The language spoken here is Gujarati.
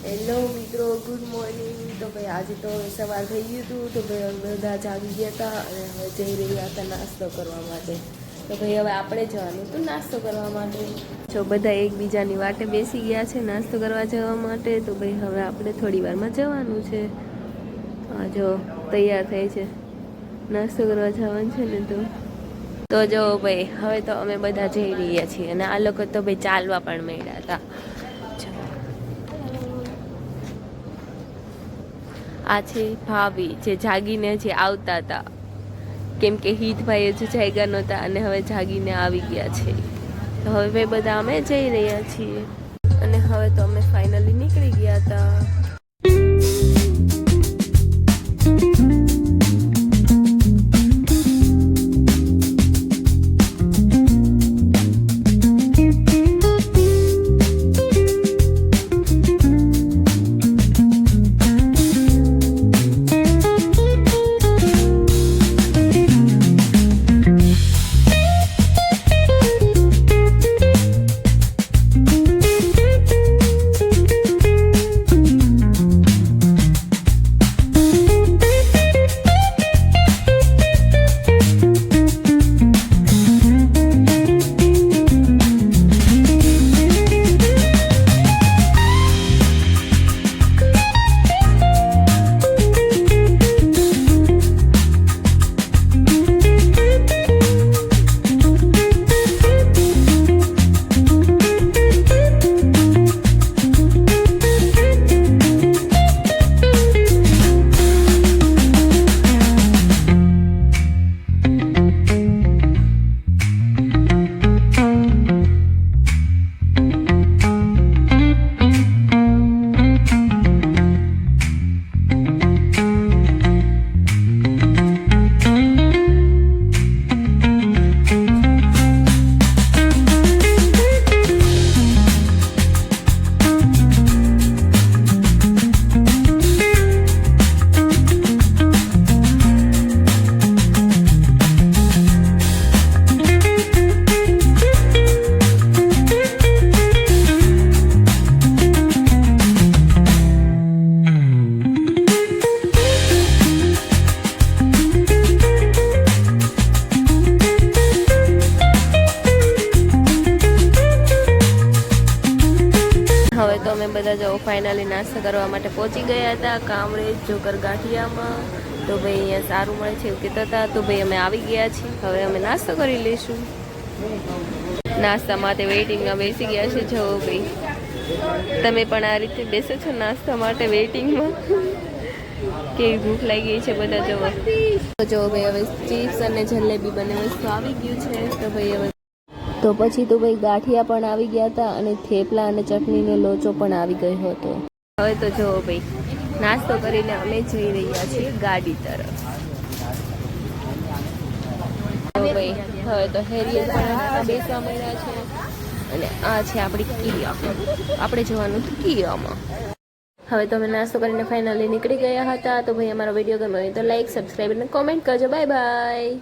હેલો મિત્રો, ગુડ મોર્નિંગ. તો ભાઈ આજે તો સવાર થઈ ગયું હતું, તો ભાઈ બધા જાગી ગયા હતા અને હવે જઈ રહ્યા હતા નાસ્તો કરવા માટે. તો ભાઈ હવે આપણે જવાનું હતું નાસ્તો કરવા માટે. જો બધા એકબીજાની વાટે બેસી ગયા છે નાસ્તો કરવા જવા માટે. તો ભાઈ હવે આપણે થોડી વારમાં જવાનું છે. હા જો તૈયાર થઈ છે, નાસ્તો કરવા જવાનું છે ને. તો જો ભાઈ હવે તો અમે બધા જઈ રહ્યા છીએ અને આ લોકો તો ભાઈ ચાલવા પણ માંડ્યા હતા. આ છે ભાભી જે જાગીને જે આવતા હતા, કેમ કે હિતભાઈ હજુ જાગ્યા નહોતા અને હવે જાગીને આવી ગયા છે. તો હવે બધા અમે જઈ રહ્યા છીએ અને હવે તો અમે ફાઇનલી નીકળી ગયા હતા. હવે તો અમે બધા જો ફાઇનલી નાસ્તો કરવા માટે પહોંચી ગયા હતા કામરેજ જોકર ગાંઠિયામાં. તો ભાઈ અહીંયા સારું મળે છે એવું કહેતા હતા. તો ભાઈ અમે આવી ગયા છીએ, હવે અમે નાસ્તો કરી લઈશું. નાસ્તા માટે વેઇટિંગમાં બેસી ગયા છે. જો ભાઈ તમે પણ આ રીતે બેસો છો નાસ્તા માટે વેઇટિંગમાં? કેવી ભૂખ લાગી ગઈ છે બધા જોવો. તો જો ભાઈ હવે ચિપ્સ અને જલેબી બંને વસ્તુ આવી ગયું છે. તો ભાઈ હવે તો પછી તો ભાઈ ગાંઠિયા પણ આવી ગયા હતા અને થેપલા અને ચટણીનો લોચો પણ આવી ગયો હતો. હવે તો જો ભાઈ નાસ્તો કરીને અમે જઈ રહ્યા છીએ ગાડી તરફ. ભાઈ હવે તો હેરિયર પણ બેસવા મળ્યા છે અને આ છે આપણી કિયા. આપણે જવાનું હતું કિયામાં. હવે તો અમે નાસ્તો કરીને ફાઇનલી નીકળી ગયા હતા. તો ભાઈ અમારો વિડીયો ગમ્યો હોય તો લાઈક, સબસ્ક્રાઈબ અને કોમેન્ટ કરજો. Bye bye.